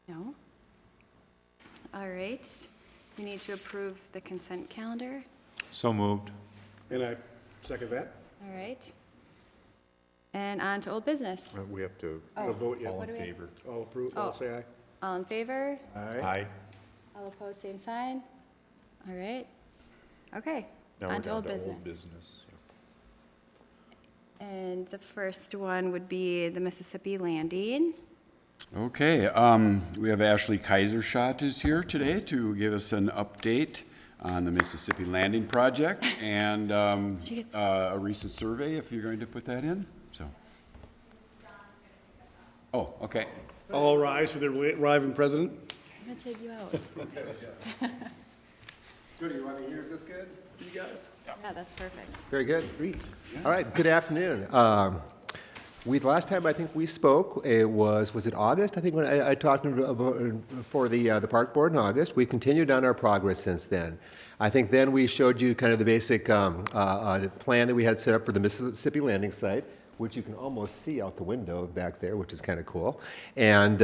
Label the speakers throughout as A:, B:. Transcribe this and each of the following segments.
A: No? All right. We need to approve the consent calendar.
B: So moved.
C: And I second that.
A: All right. And on to old business.
B: We have to,
C: No vote yet.
B: all
A: What
B: in
A: do we-
B: favor.
C: All approved, all say aye.
A: All in favor?
B: Aye.
A: All opposed, same sign? All right. Okay.
B: Now we're
A: On to
B: down
A: old
B: to
A: business.
B: old business.
A: And the first one would be the Mississippi Landing.
D: Okay, we have Ashley Kaiserschott is here today to give us an update on the Mississippi Landing project and
A: She gets-
D: a recent survey, if you're going to put that in, so. Oh, okay.
C: All rise for the arriving president.
A: I'm gonna take you out.
E: Good, you want to hear, is this good, you guys?
A: Yeah, that's perfect.
E: Very good. All right, good afternoon. The last time I think we spoke, was it August? I think when I talked about, for the park board in August. We've continued on our progress since then. I think then we showed you kind of the basic plan that we had set up for the Mississippi Landing site, which you can almost see out the window back there, which is kind of cool. And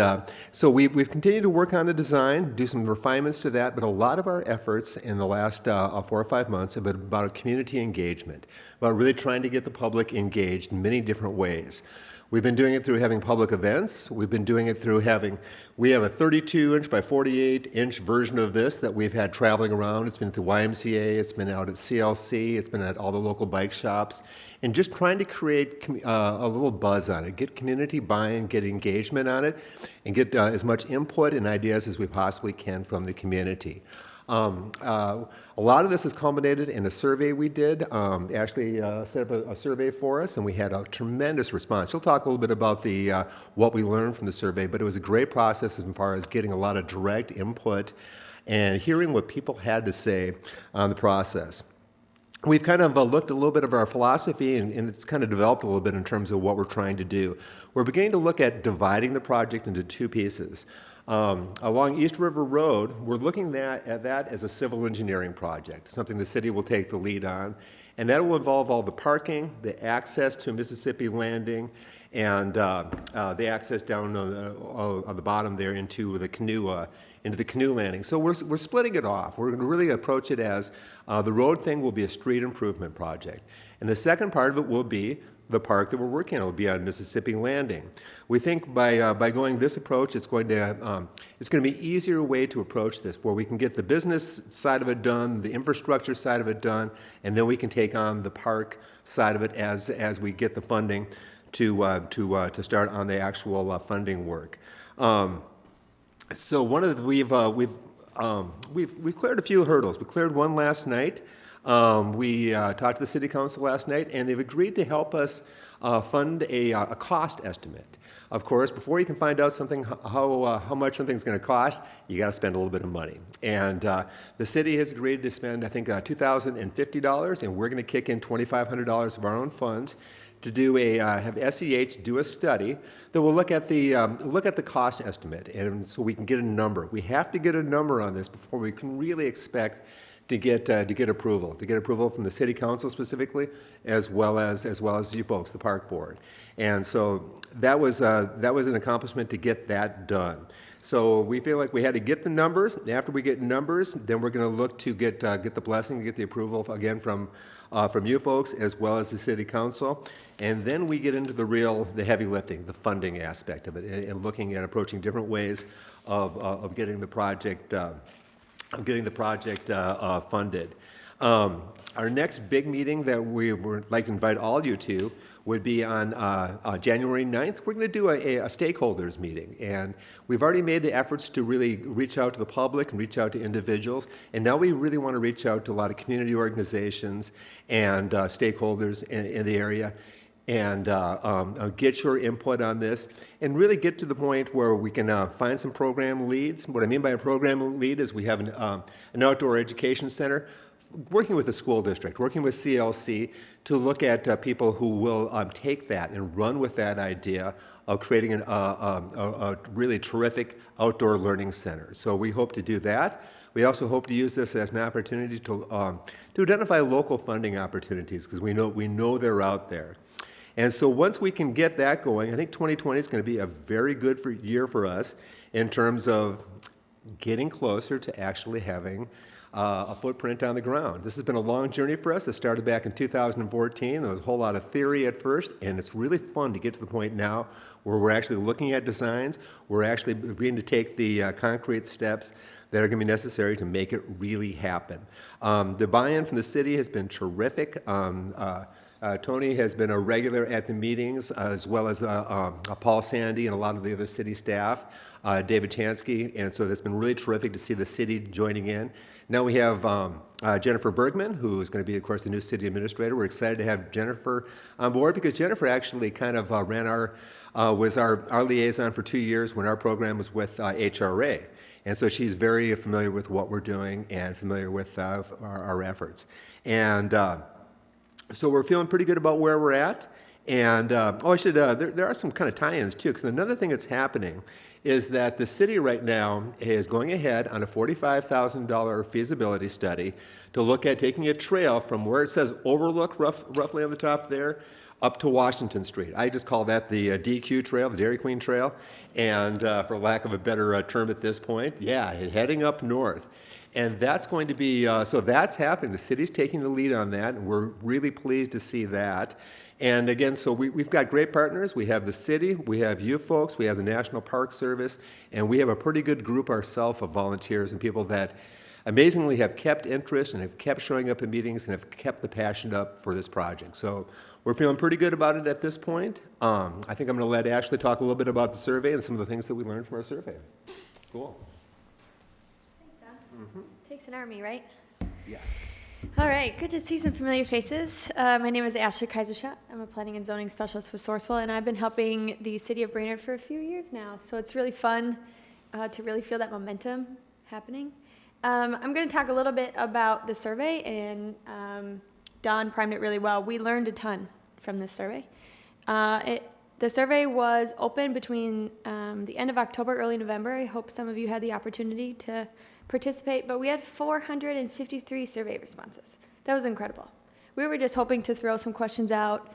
E: so we've continued to work on the design, do some refinements to that, but a lot of our efforts in the last 4 or 5 months have been about community engagement, about really trying to get the public engaged in many different ways. We've been doing it through having public events. We've been doing it through we have a 32-inch by 48-inch version of this that we've had traveling around. It's been at the YMCA, it's been out at CLC, it's been at all the local bike shops, and just trying to create a little buzz on it, get community buy-in, get engagement on it, and get as much input and ideas as we possibly can from the community. A lot of this has culminated in a survey we did. Ashley set up a survey for us, and we had a tremendous response. She'll talk a little bit about what we learned from the survey, but it was a great process as far as getting a lot of direct input and hearing what people had to say on the process. We've kind of looked a little bit of our philosophy, and it's kind of developed a little bit in terms of what we're trying to do. We're beginning to look at dividing the project into 2 pieces. Along East River Road, we're looking at that as a civil engineering project, something the city will take the lead on, and that will involve all the parking, the access to Mississippi Landing, and the access down on the bottom there into the canoe landing. So we're splitting it off. We're going to really approach it as the road thing will be a street improvement project, and the second part of it will be the park that we're working on will be on Mississippi Landing. We think by going this approach, it's going to be an easier way to approach this, where we can get the business side of it done, the infrastructure side of it done, and then we can take on the park side of it as we get the funding to start on the actual funding work. So one of the, we've cleared a few hurdles. We cleared one last night. We talked to the city council last night, and they've agreed to help us fund a cost estimate. Of course, before you can find out how much something's going to cost, you got to spend a little bit of money. And the city has agreed to spend, I think, $2,050, and we're going to kick in $2,500 of our own funds to do have SEH do a study that will look at the cost estimate, and so we can get a number. We have to get a number on this before we can really expect to get approval from the city council specifically, as well as you folks, the park board. And so that was an accomplishment to get that done. So we feel like we had to get the numbers. After we get numbers, then we're going to look to get the blessing, get the approval again from you folks as well as the city council. And then we get into the heavy lifting, the funding aspect of it, and looking at approaching different ways of getting the project funded. Our next big meeting that we would like to invite all of you to would be on January 9th. We're going to do a stakeholders meeting, and we've already made the efforts to really reach out to the public and reach out to individuals, and now we really want to reach out to a lot of community organizations and stakeholders in the area and get your input on this and really get to the point where we can find some program leads. What I mean by a program lead is we have an outdoor education center working with the school district, working with CLC to look at people who will take that and run with that idea of creating a really terrific outdoor learning center. So we hope to do that. We also hope to use this as an opportunity to identify local funding opportunities, because we know they're out there. And so once we can get that going, I think 2020 is going to be a very good year for us. in terms of getting closer to actually having a footprint on the ground. This has been a long journey for us. It started back in 2014. There was a whole lot of theory at first, and it's really fun to get to the point now where we're actually looking at designs. We're actually beginning to take the concrete steps that are going to be necessary to make it really happen. The buy-in from the city has been terrific. Tony has been a regular at the meetings, as well as Paul Sandy and a lot of the other city staff, David Tansky, and so it's been really terrific to see the city joining in. Now we have Jennifer Bergman, who is going to be, of course, the new city administrator. We're excited to have Jennifer on board because Jennifer actually kind of was our liaison for 2 years when our program was with HRA. And so she's very familiar with what we're doing and familiar with our efforts. And so we're feeling pretty good about where we're at. And there are some kind of tie-ins too, because another thing that's happening is that the city right now is going ahead on a $45,000 feasibility study to look at taking a trail from where it says Overlook, roughly on the top there, up to Washington Street. I just call that the DQ Trail, the Dairy Queen Trail, and for lack of a better term at this point, yeah, heading up north. And that's going to be, so that's happening. The city's taking the lead on that, and we're really pleased to see that. And again, so we've got great partners. We have the city, we have you folks, we have the National Park Service, and we have a pretty good group ourselves of volunteers and people that amazingly have kept interest and have kept showing up at meetings and have kept the passion up for this project. So we're feeling pretty good about it at this point. I think I'm going to let Ashley talk a little bit about the survey and some of the things that we learned from our survey. Cool.
B: Thanks, Don. Takes an army, right?
E: Yes.
B: All right, good to see some familiar faces. My name is Ashley Kaiserschott. I'm a planning and zoning specialist with Sourcewell, and I've been helping the city of Brainerd for a few years now. So it's really fun to really feel that momentum happening. I'm going to talk a little bit about the survey, and Don primed it really well. We learned a ton from this survey. The survey was open between the end of October, early November. I hope some of you had the opportunity to participate, but we had 453 survey responses. That was incredible. We were just hoping to throw some questions out.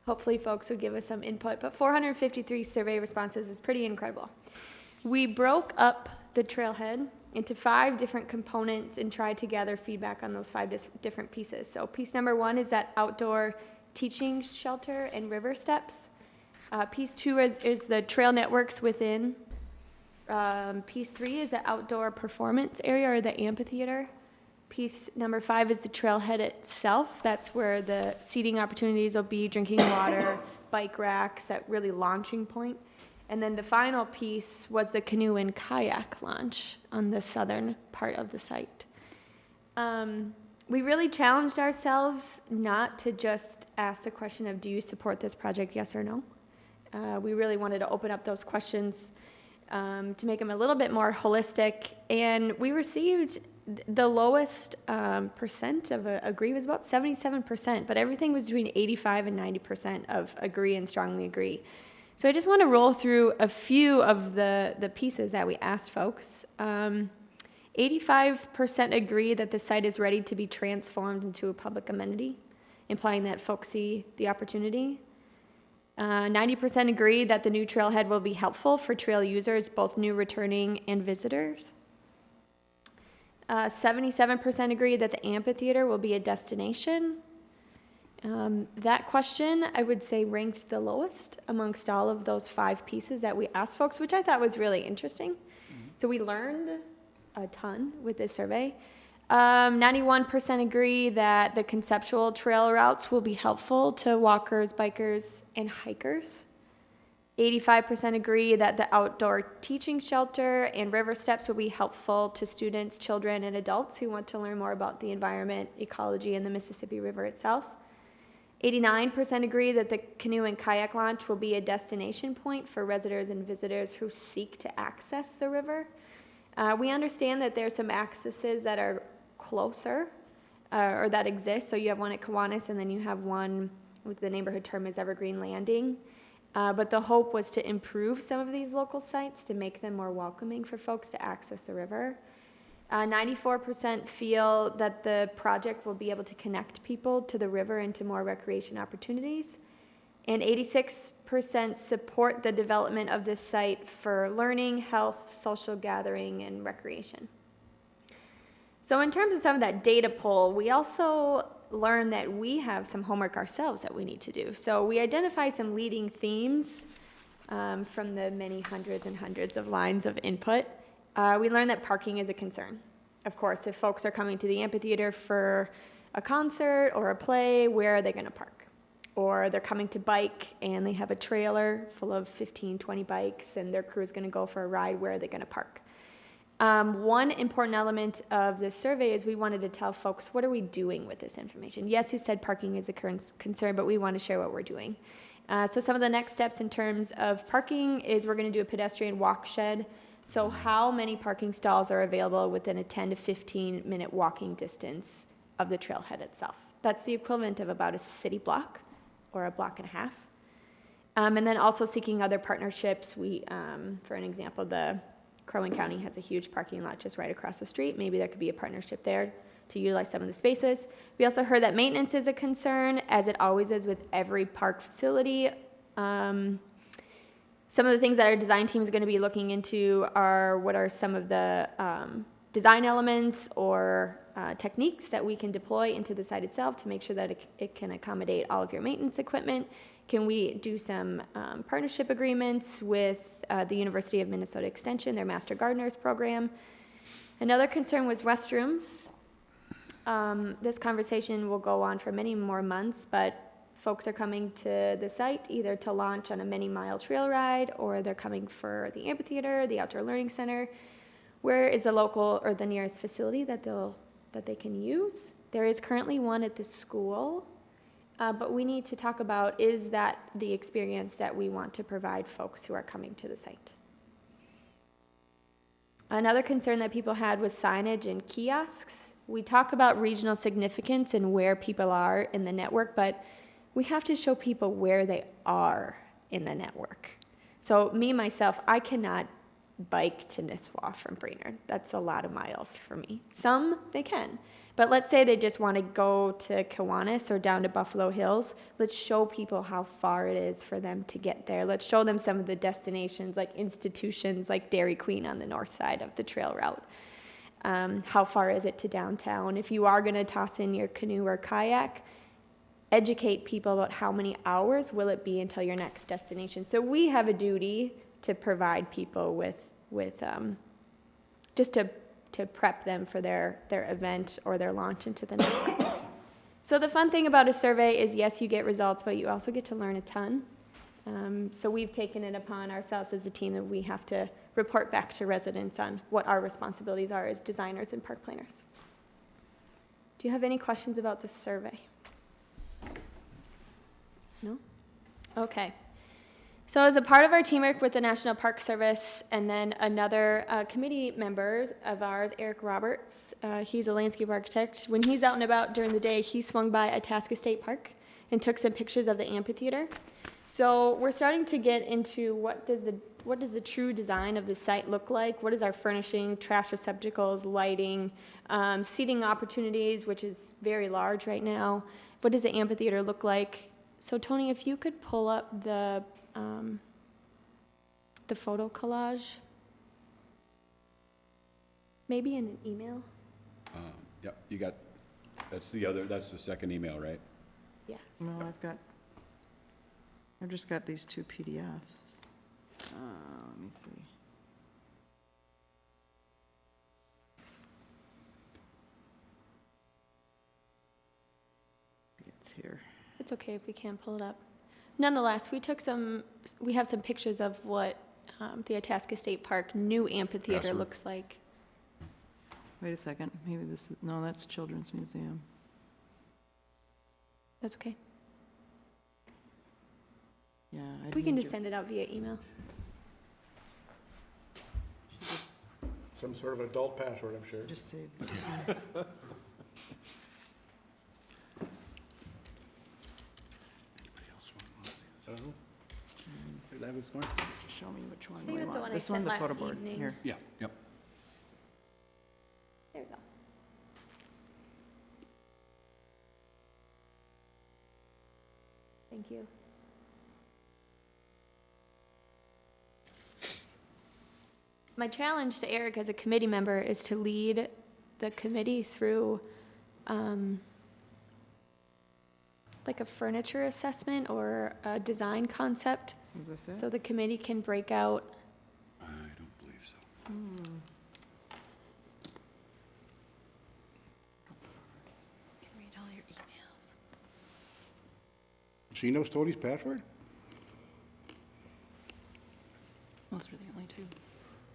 B: Hopefully folks would give us some input, but 453 survey responses is pretty incredible. We broke up the trailhead into 5 different components and tried to gather feedback on those 5 different pieces. So piece number 1 is that outdoor teaching shelter and river steps. Piece 2 is the trail networks within. Piece 3 is the outdoor performance area or the amphitheater. Piece number 5 is the trailhead itself. That's where the seating opportunities will be, drinking water, bike racks, that really launching point. And then the final piece was the canoe and kayak launch on the southern part of the site. We really challenged ourselves not to just ask the question of, do you support this project, yes or no? We really wanted to open up those questions to make them a little bit more holistic. And we received the lowest percent of agree was about 77%, but everything was between 85 and 90% of agree and strongly agree. So I just want to roll through a few of the pieces that we asked folks. 85% agree that the site is ready to be transformed into a public amenity, implying that folks see the opportunity. 90% agree that the new trailhead will be helpful for trail users, both new, returning, and visitors. 77% agree that the amphitheater will be a destination. That question, I would say, ranked the lowest amongst all of those 5 pieces that we asked folks, which I thought was really interesting. So we learned a ton with this survey. 91% agree that the conceptual trail routes will be helpful to walkers, bikers, and hikers. 85% agree that the outdoor teaching shelter and river steps will be helpful to students, children, and adults who want to learn more about the environment, ecology, and the Mississippi River itself. 89% agree that the canoe and kayak launch will be a destination point for residents and visitors who seek to access the river. We understand that there's some accesses that are closer or that exist. So you have one at Kiwanis, and then you have one with the neighborhood term is Evergreen Landing. But the hope was to improve some of these local sites to make them more welcoming for folks to access the river. 94% feel that the project will be able to connect people to the river and to more recreation opportunities. and 86% support the development of this site for learning, health, social gathering, and recreation. So in terms of some of that data pull, we also learned that we have some homework ourselves that we need to do. So we identify some leading themes from the many hundreds and hundreds of lines of input. We learned that parking is a concern. Of course, if folks are coming to the amphitheater for a concert or a play, where are they going to park? Or they're coming to bike and they have a trailer full of 15, 20 bikes and their crew is going to go for a ride, where are they going to park? One important element of this survey is we wanted to tell folks, what are we doing with this information? Yes, you said parking is a concern, but we want to share what we're doing. So some of the next steps in terms of parking is we're going to do a pedestrian walk shed. So how many parking stalls are available within a 10 to 15 minute walking distance of the trailhead itself? That's the equivalent of about a city block or a block and a half. And then also seeking other partnerships. For an example, the Crow Wing County has a huge parking lot just right across the street. Maybe there could be a partnership there to utilize some of the spaces. We also heard that maintenance is a concern, as it always is with every park facility. Some of the things that our design team is going to be looking into are what are some of the design elements or techniques that we can deploy into the site itself to make sure that it can accommodate all of your maintenance equipment. Can we do some partnership agreements with the University of Minnesota Extension, their Master Gardeners program? Another concern was restrooms. This conversation will go on for many more months, but folks are coming to the site either to launch on a many-mile trail ride, or they're coming for the amphitheater, the outdoor learning center. Where is the local or the nearest facility that they can use? There is currently one at the school, but we need to talk about, is that the experience that we want to provide folks who are coming to the site? Another concern that people had was signage and kiosks. We talk about regional significance and where people are in the network, but we have to show people where they are in the network. So me, myself, I cannot bike to Nisswa from Brainerd. That's a lot of miles for me. Some, they can. But let's say they just want to go to Kiwanis or down to Buffalo Hills. Let's show people how far it is for them to get there. Let's show them some of the destinations, like institutions like Dairy Queen on the north side of the trail route. How far is it to downtown? If you are going to toss in your canoe or kayak, educate people about how many hours will it be until your next destination. So we have a duty to provide people with just to prep them for their event or their launch into the network. So the fun thing about a survey is, yes, you get results, but you also get to learn a ton. So we've taken it upon ourselves as a team that we have to report back to residents on what our responsibilities are as designers and park planners. Do you have any questions about this survey? No? Okay. So as a part of our teamwork with the National Park Service, and then another committee member of ours, Eric Roberts, he's a landscape architect. When he's out and about during the day, he swung by Itasca State Park and took some pictures of the amphitheater. So we're starting to get into what does the true design of the site look like? What is our furnishing, trash receptacles, lighting, seating opportunities, which is very large right now? What does the amphitheater look like? So Tony, if you could pull up the photo collage, maybe in an email.
D: Yep, you got, that's the second email, right?
B: Yeah.
F: No, I've just got these two PDFs. Let me see. It's here.
B: It's okay if we can't pull it up. Nonetheless, we have some pictures of what the Itasca State Park new amphitheater
D: Password.
B: looks like.
F: Wait a second, maybe this is, no, that's Children's Museum.
B: That's okay.
F: Yeah.
B: We can just send it out via email.
C: Some sort of adult password, I'm sure.
F: Just save the time.
C: So, did I have this one?
F: Show me which one
B: I think
F: we
B: that's the
F: want.
B: one I
F: This one,
B: sent
F: the
B: last
F: photo board,
B: evening.
F: here.
D: Yeah, yep.
B: There we go. Thank you. my challenge to Eric as a committee member is to lead the committee through like a furniture assessment or a design concept,
F: As I said.
B: so the committee can break out.
D: I don't believe so.
A: Can read all your emails.
C: She knows Tony's password?
F: Those were the only two.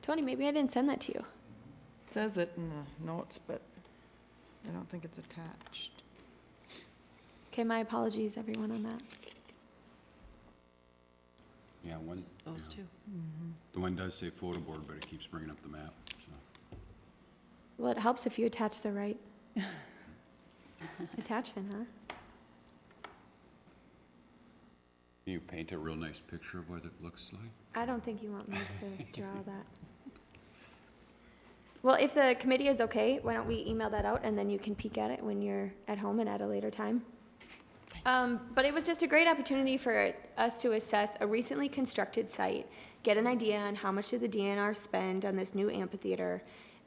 B: Tony, maybe I didn't send that to you.
F: It says it in the notes, but I don't think it's attached.
B: Okay, my apologies, everyone, on that.
D: Yeah, one.
F: Those
D: yeah.
F: two.
D: The one does say photo board, but it keeps bringing up the map, so.
B: Well, it helps if you attach the right attachment, huh?
D: Can you paint a real nice picture of what it looks like?
B: I don't think you want me to draw that. Well, if the committee is okay, why don't we email that out and then you can peek at it when you're at home and at a later time? But it was just a great opportunity for us to assess a recently constructed site, get an idea on how much did the DNR spend on this new amphitheater.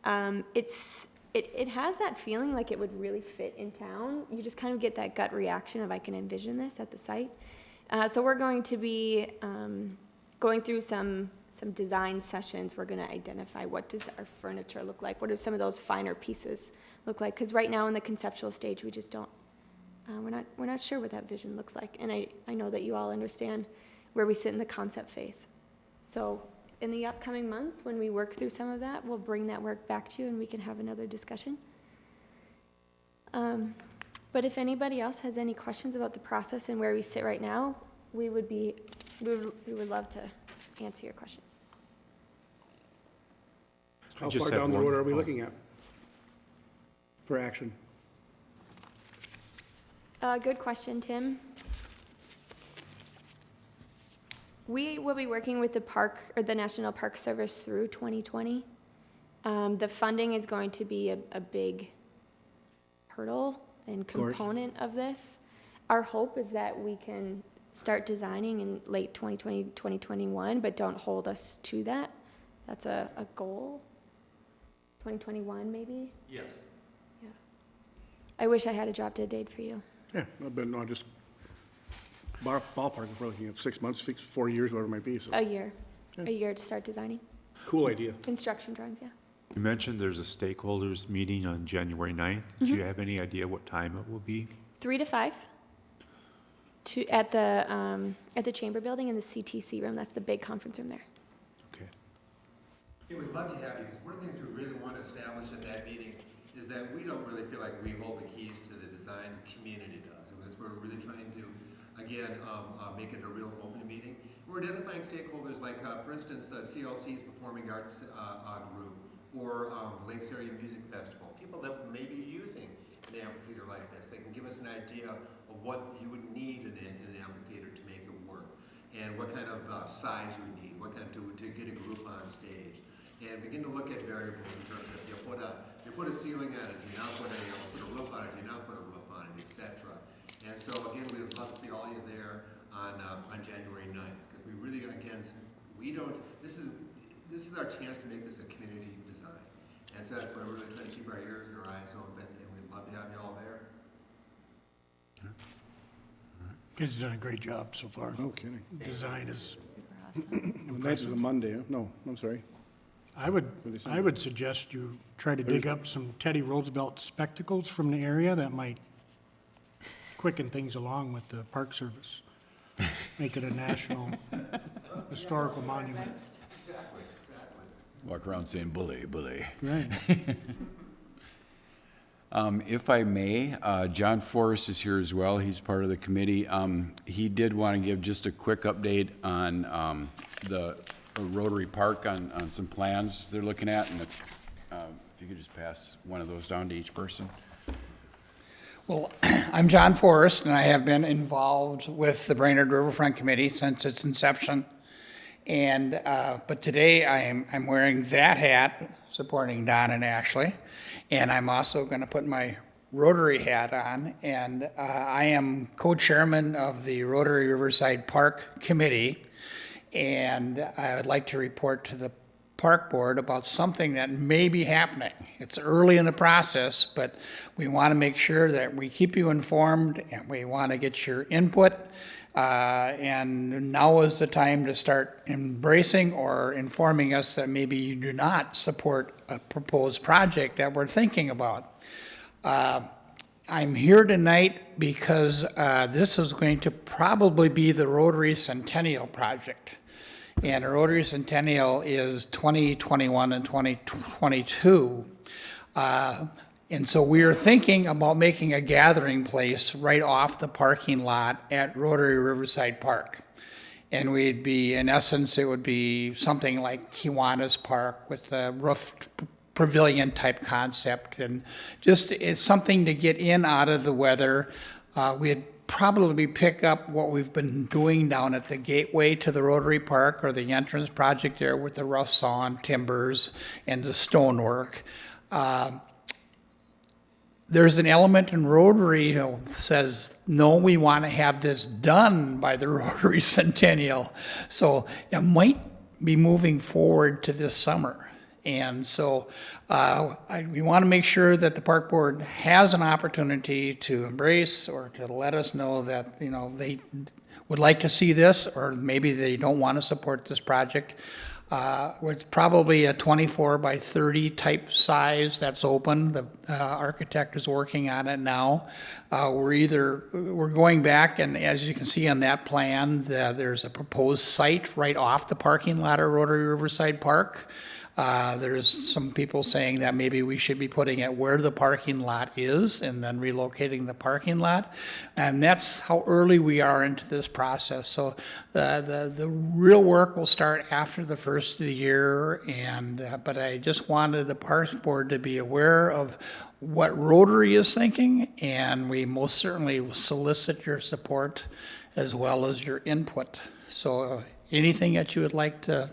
B: It has that feeling like it would really fit in town. You just kind of get that gut reaction of I can envision this at the site. So we're going to be going through some design sessions. We're going to identify what does our furniture look like, what do some of those finer pieces look like, because right now in the conceptual stage we just don't, we're not sure what that vision looks like, and I know that you all understand where we sit in the concept phase. So in the upcoming months, when we work through some of that, we'll bring that work back to you and we can have another discussion. But if anybody else has any questions about the process and where we sit right now, we would love to answer your questions.
C: How
G: just
C: far
G: have
C: down the
G: one-
C: road are we
G: oh.
C: looking at for action?
B: Good question, Tim. We will be working with the park, or the National Park Service through 2020. The funding is going to be a big hurdle and
C: course.
B: component of this. Our hope is that we can start designing in late 2020, 2021, but don't hold us to that. That's a goal. 2021, maybe?
E: Yes.
B: Yeah. I wish I had a drop dead date for you.
C: Yeah, no, just ballpark, if we're looking at 6 months, 4 years, whatever it might be, so,
B: A year to start designing.
C: cool idea.
B: Construction drawings, yeah.
G: You mentioned there's a stakeholders meeting on January 9th. Do you have any idea what time it will be?
B: 3 to 5 at the chamber building in the CTC room. That's the big conference room there.
G: Okay.
E: Yeah, we'd love to have you, because one of the things we really want to establish at that meeting is that we don't really feel like we hold the keys to the design, the community does. And that's where we're really trying to, again, make it a real open meeting. We're identifying stakeholders like, for instance, CLC's Performing Arts Group, or the Lakes Area Music Festival, people that may be using an amphitheater like this. They can give us an idea of what you would need in an amphitheater to make it work, and what kind of size you would need, what kind to get a group on stage, and begin to look at variables in terms of you put a ceiling on it, do you not put a roof on it, do you not put a roof on it, etc. And so again, we would love to see all of you there on January 9th, because we really, again, this is our chance to make this a community design. And so that's why we're really trying to keep our ears and our eyes open, and we'd love to have you all there.
H: Kids have done a great job so far.
C: No kidding.
H: Design is,
C: The 9th is a Monday, huh? No, I'm sorry.
H: I would suggest you try to dig up some Teddy Roosevelt spectacles from the area. That might quicken things along with the Park Service. Make it a national historical monument.
D: Walk around saying bully, bully.
H: Right.
D: If I may, John Forrest is here as well. He's part of the committee. He did want to give just a quick update on the Rotary Park on some plans they're looking at. And if you could just pass one of those down to each person.
I: Well, I'm John Forrest, and I have been involved with the Brainerd Riverfront Committee since its inception. And but today I'm wearing that hat, supporting Don and Ashley, and I'm also going to put my Rotary hat on, and I am co-chairman of the Rotary Riverside Park Committee, and I would like to report to the park board about something that may be happening. It's early in the process, but we want to make sure that we keep you informed and we want to get your input. And now is the time to start embracing or informing us that maybe you do not support a proposed project that we're thinking about. I'm here tonight because this is going to probably be the Rotary Centennial Project. And the Rotary Centennial is 2021 and 2022. And so we are thinking about making a gathering place right off the parking lot at Rotary Riverside Park. And we'd be, in essence, it would be something like Kiwanis Park with a roofed pavilion type concept. And just, it's something to get in out of the weather. We'd probably pick up what we've been doing down at the gateway to the Rotary Park or the entrance project there with the rough sawn timbers and the stonework. There's an element in Rotary who says, no, we want to have this done by the Rotary Centennial. So it might be moving forward to this summer. And so we want to make sure that the park board has an opportunity to embrace or to let us know that, you know, they would like to see this, or maybe they don't want to support this project. It's probably a 24 by 30 type size that's open. The architect is working on it now. We're going back, and as you can see on that plan, there's a proposed site right off the parking lot at Rotary Riverside Park. There's some people saying that maybe we should be putting it where the parking lot is and then relocating the parking lot. And that's how early we are into this process. So the real work will start after the first of the year. But I just wanted the Parks Board to be aware of what Rotary is thinking, and we most certainly will solicit your support as well as your input. So anything that you would like to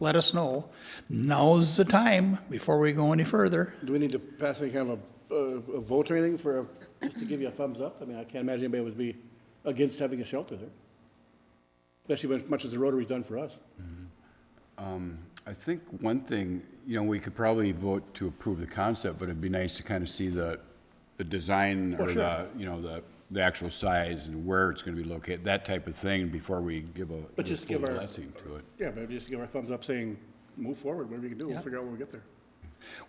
I: let us know. Now's the time before we go any further.
C: Do we need to pass any kind of a vote or anything just to give you a thumbs up? I mean, I can't imagine anybody would be against having a shelter there, especially as much as the Rotary's done for us.
D: I think one thing, you know, we could probably vote to approve the concept, but it'd be nice to kind of see the design or
C: sure.
D: the actual size and where it's going to be located, that type of thing, before we give
C: But just give our
D: blessing to it.
C: Yeah, but just give our thumbs up saying, move forward, whatever you can do, we'll figure out when we get there.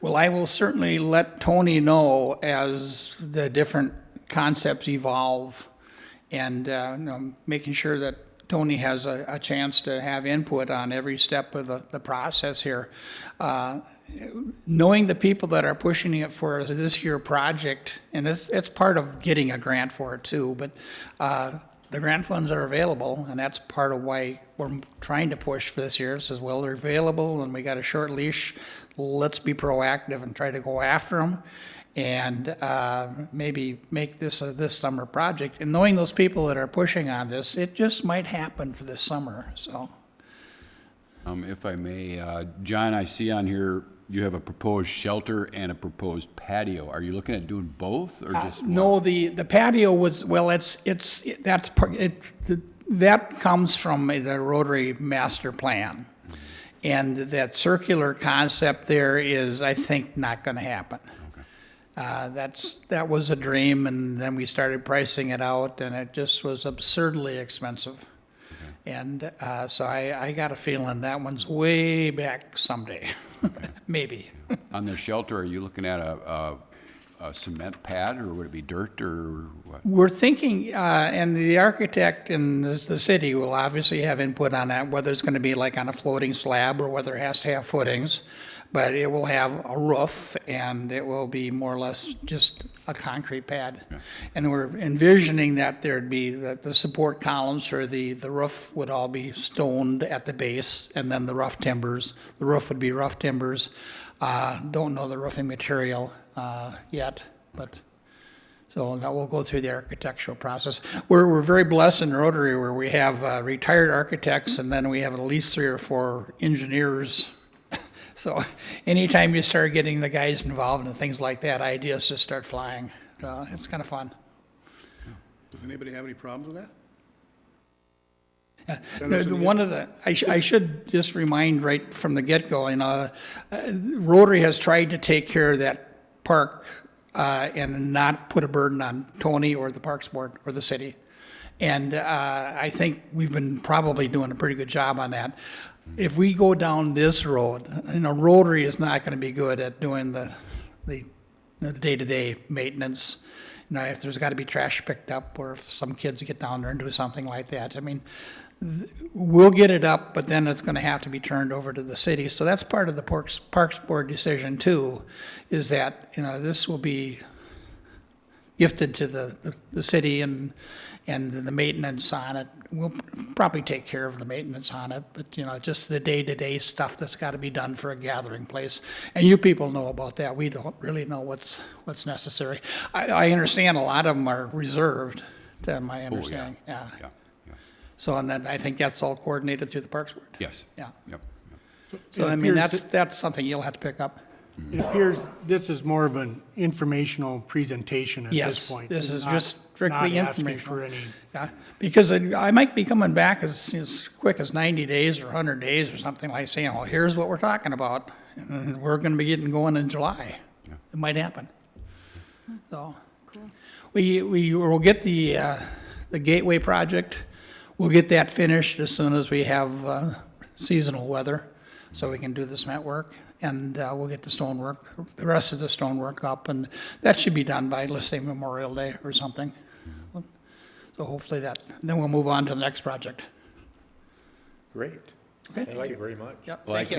I: Well, I will certainly let Tony know as the different concepts evolve, and making sure that Tony has a chance to have input on every step of the process here. Knowing the people that are pushing it for this year project, and it's part of getting a grant for it too, but the grant funds are available, and that's part of why we're trying to push for this year. It says, well, they're available, and we got a short leash. Let's be proactive and try to go after them, and maybe make this a this summer project. And knowing those people that are pushing on this, it just might happen for this summer. So,
D: If I may, John, I see on here you have a proposed shelter and a proposed patio. Are you looking at doing both or just one?
I: no, the patio was, well, that comes from the Rotary Master Plan. And that circular concept there is, I think, not going to happen. That was a dream, and then we started pricing it out, and it just was absurdly expensive. And so I got a feeling that one's way back someday, maybe.
D: On the shelter, are you looking at a cement pad, or would it be dirt, or what?
I: We're thinking, and the architect and the city will obviously have input on that, whether it's going to be like on a floating slab or whether it has to have footings. But it will have a roof, and it will be more or less just a concrete pad. Yeah. And we're envisioning that there'd be the support columns for the roof would all be stoned at the base, and then the rough timbers. The roof would be rough timbers. Don't know the roofing material yet, but so that will go through the architectural process. We're very blessed in Rotary where we have retired architects, and then we have at least 3 or 4 engineers. So anytime you start getting the guys involved in things like that, ideas just start flying. It's kind of fun.
C: Does anybody have any problems with that?
I: One of the, I should just remind right from the get-go, Rotary has tried to take care of that park and not put a burden on Tony or the Parks Board or the city. And I think we've been probably doing a pretty good job on that. If we go down this road, Rotary is not going to be good at doing the day-to-day maintenance. If there's got to be trash picked up, or if some kids get down there and do something like that, we'll get it up, but then it's going to have to be turned over to the city. So that's part of the Parks Board decision too, is that, this will be gifted to the city and the maintenance on it. We'll probably take care of the maintenance on it, but, just the day-to-day stuff that's got to be done for a gathering place. And you people know about that. We don't really know what's necessary. I understand a lot of them are reserved, to my understanding.
D: Yeah.
I: So, and then I think that's all coordinated through the Parks Board.
D: Yes.
I: Yeah.
D: Yep.
I: So, that's something you'll have to pick up.
H: It appears this is more of an informational presentation at this
I: Yes,
H: point.
I: this is
H: not-
I: just strictly
H: Not asking
I: informational.
H: for any,
I: Yeah, because I might be coming back as quick as 90 days or 100 days or something, like saying, well, here's what we're talking about, and we're going to be getting going in July. It might happen. So, we will get the Gateway project. We'll get that finished as soon as we have seasonal weather, so we can do the cement work. And we'll get the rest of the stonework up, and that should be done by, let's say, Memorial Day or something. So hopefully then we'll move on to the next project.
G: Great.
I: Okay.
G: Thank you very much.
I: Yep,
D: Well,
I: thank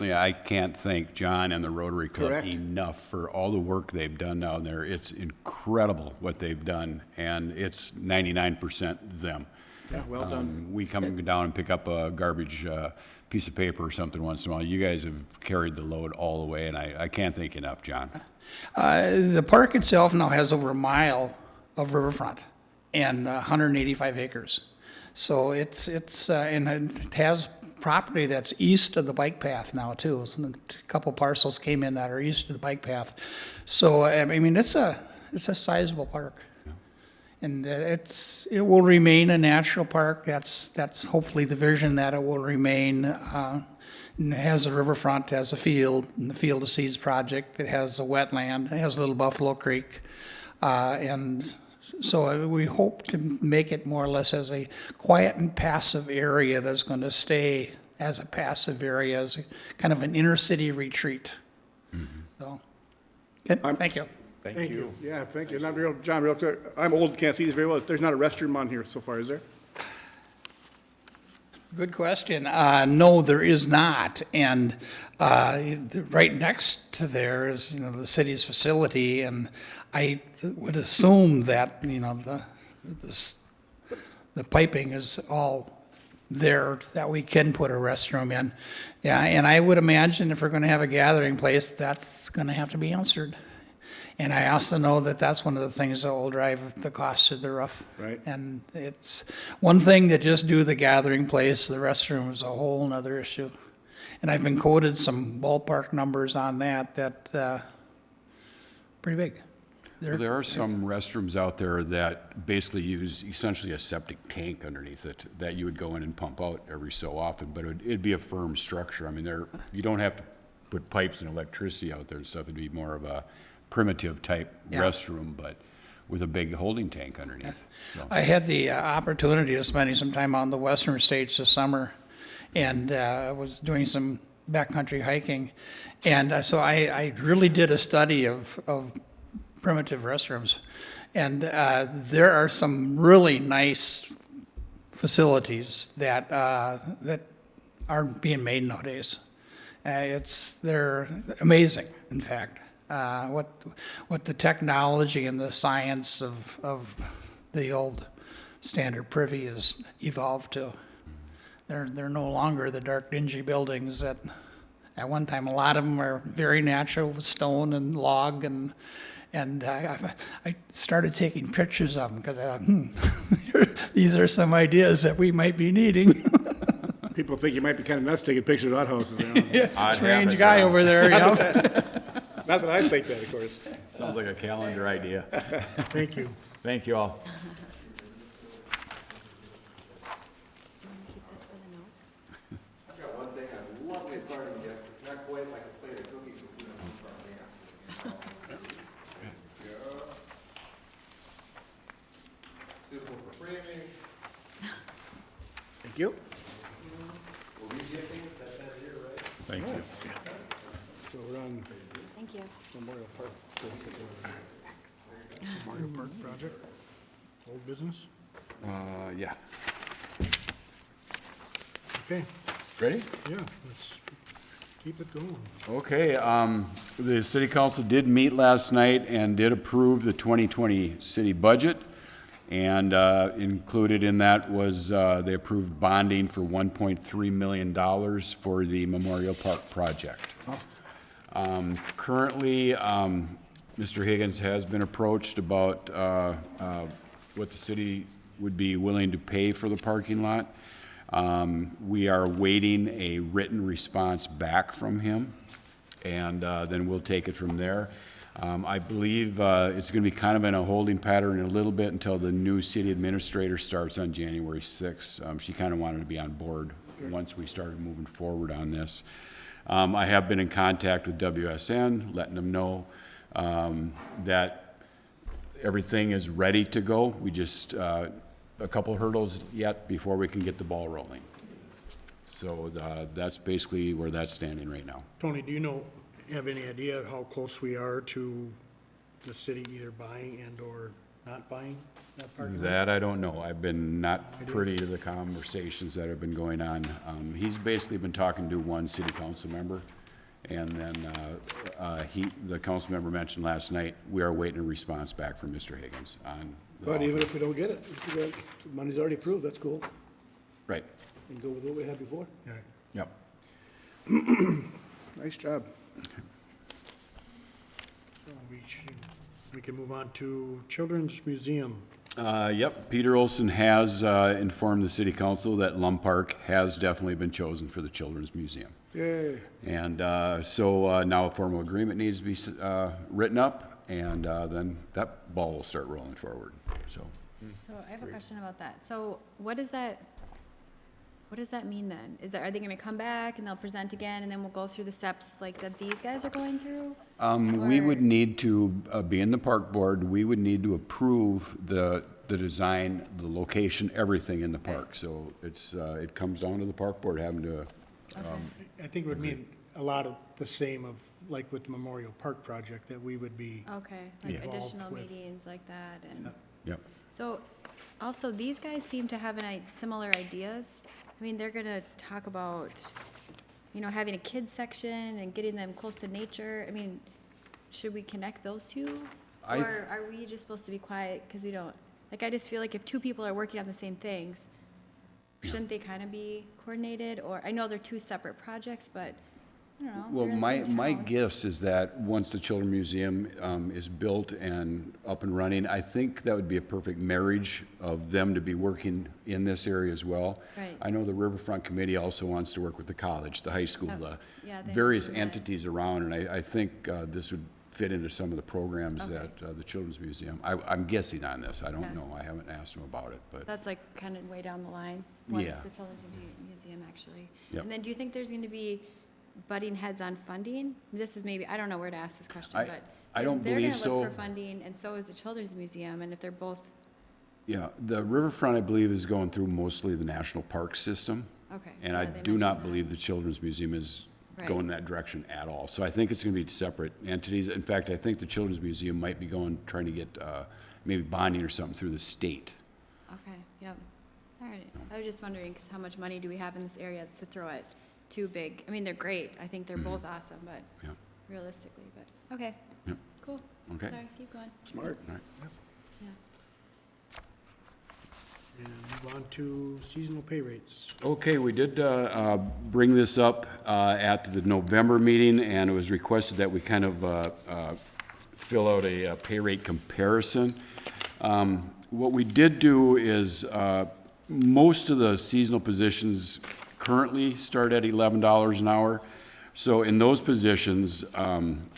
I: you.
D: I can't thank John and the Rotary Club
C: Correct.
D: enough for all the work they've done down there. It's incredible what they've done, and it's 99% them.
C: Yeah, well done.
D: We come down and pick up a garbage piece of paper or something once in a while. You guys have carried the load all the way, and I can't thank you enough, John.
I: The park itself now has over a mile of riverfront and 185 acres. So it's and it has property that's east of the bike path now too. So a couple parcels came in that are east of the bike path. So it's a sizable park. And it will remain a natural park. That's hopefully the vision, that it will remain. It has a riverfront, has a field, and the Field of Seeds project. It has a wetland. It has Little Buffalo Creek, and so we hope to make it more or less as a quiet and passive area that's going to stay as a passive area, as a kind of an inner city retreat. So, okay, thank you.
G: Thank you.
C: Yeah, thank you. John, real quick, I'm old, can't see this very well. There's not a restroom on here so far, is there?
I: Good question. No, there is not. And right next to there is, the city's facility, and I would assume that, the piping is all there that we can put a restroom in. Yeah, and I would imagine if we're going to have a gathering place, that's going to have to be answered. And I also know that that's one of the things that will drive the cost of the roof.
C: Right.
I: And it's one thing to just do the gathering place, the restroom is a whole nother issue. And I've been quoted some ballpark numbers on that, pretty big.
D: Well, there are some restrooms out there that basically use essentially a septic tank underneath it that you would go in and pump out every so often, but it'd be a firm structure. You don't have to put pipes and electricity out there and stuff. It'd be more of a primitive type restroom, but with a big holding tank underneath. So.
I: I had the opportunity of spending some time on the western states this summer, and I was doing some backcountry hiking, and so I really did a study of primitive restrooms, and there are some really nice facilities that aren't being made nowadays. They're amazing, in fact. What the technology and the science of the old standard privy has evolved to. They're no longer the dark, dingy buildings that at one time, a lot of them are very natural with stone and log, and I started taking pictures of them because I thought, these are some ideas that we might be needing.
C: People think you might be kind of nuts taking pictures of outhouses.
I: Strange guy over there,
C: Not that I think that, of course.
D: Sounds like a calendar idea.
H: thank you.
D: Thank you all.
E: Suitable for framing.
C: Thank you.
G: Thank you.
C: So we're on
A: Thank you.
C: Memorial Park.
H: Mario Park project, old business.
D: Yeah.
H: Okay,
D: Ready?
H: yeah, let's keep it going.
D: Okay, the city council did meet last night and did approve the 2020 city budget. And included in that was, they approved bonding for $1.3 million for the Memorial Park project. Currently, Mr. Higgins has been approached about what the city would be willing to pay for the parking lot. We are waiting a written response back from him, and then we'll take it from there. I believe it's going to be kind of in a holding pattern a little bit until the new city administrator starts on January 6th. She kind of wanted to be on board once we started moving forward on this. I have been in contact with WSN, letting them know that everything is ready to go. We just, a couple hurdles yet before we can get the ball rolling. So that's basically where that's standing right now.
H: Tony, do you have any idea how close we are to the city either buying and/or not buying that parking lot?
D: That I don't know. I've been not privy to the conversations that have been going on. He's basically been talking to one city council member, and then the council member mentioned last night, we are waiting a response back from Mr. Higgins on the
C: But even
D: offer.
C: if we don't get it, if we got- the money's already approved, that's cool.
D: Right,
C: And go with what we had before.
H: Yeah.
D: yep.
C: Nice job.
H: So we can move on to Children's Museum.
D: Yep, Peter Olson has informed the city council that Lum Park has definitely been chosen for the Children's Museum.
C: Yay.
D: And so now a formal agreement needs to be written up, and then that ball will start rolling forward, so.
A: So I have a question about that. So what does that mean then? Are they gonna come back and they'll present again and then we'll go through the steps like that these guys are going through?
D: We would
A: Or-
D: need to, being the park board, we would need to approve the design, the location, everything in the park. So it's, it comes down to the park board having to,
H: I think it would mean a lot of the same of, like with the Memorial Park project, that we would be,
A: Okay, like
H: Involved
A: additional
H: with-
A: meetings like that and,
D: yep.
A: so also these guys seem to have similar ideas. I mean, they're gonna talk about, having a kids section and getting them close to nature. I mean, should we connect those two?
D: I th-
A: Or are we just supposed to be quiet because we don't, I just feel like if two people are working on the same things, shouldn't they kind of be coordinated? Or, I know they're two separate projects, but, I don't know.
D: Well,
A: they're in the
D: my,
A: same
D: my
A: town.
D: guess is that once the Children's Museum is built and up and running, I think that would be a perfect marriage of them to be working in this area as well.
A: Right.
D: I know the Riverfront Committee also wants to work with the college, the high school,
A: Oh,
D: the
A: yeah, they
D: various
A: mentioned that.
D: entities around, and I think this would fit into some of the programs
A: Okay.
D: that the Children's Museum, I'm guessing on this, I don't
A: Okay.
D: know, I haven't asked them about it, but.
A: That's like kind of way down the line, once
D: Yeah.
A: the Children's Museum actually.
D: Yep.
A: And then do you think there's going to be butting heads on funding? This is maybe, I don't know where to ask this question,
D: I-
A: but.
D: I don't
A: They're
D: believe
A: going to
D: so.
A: look for funding, and so is the Children's Museum, and if they're both,
D: Yeah, the Riverfront, I believe, is going through mostly the national park system.
A: okay.
D: And
A: yeah,
D: I
A: they
D: do not
A: mentioned that.
D: believe the Children's Museum is
A: Right.
D: going that direction at all. So I think it's going to be separate entities. In fact, I think the Children's Museum might be trying to get maybe bonding or something through the state.
A: Okay, yep. All right. I was just wondering, because how much money do we have in this area to throw at two big, I mean, they're great. I think they're both awesome, but
D: Yeah,
A: realistically, but, okay.
D: Yep.
A: Cool.
D: okay.
A: Sorry, keep going.
C: Smart.
D: All right.
A: Yeah.
H: and move on to seasonal pay rates.
D: Okay, we did bring this up at the November meeting, and it was requested that we kind of fill out a pay rate comparison. What we did do is, most of the seasonal positions currently start at $11 an hour. So in those positions,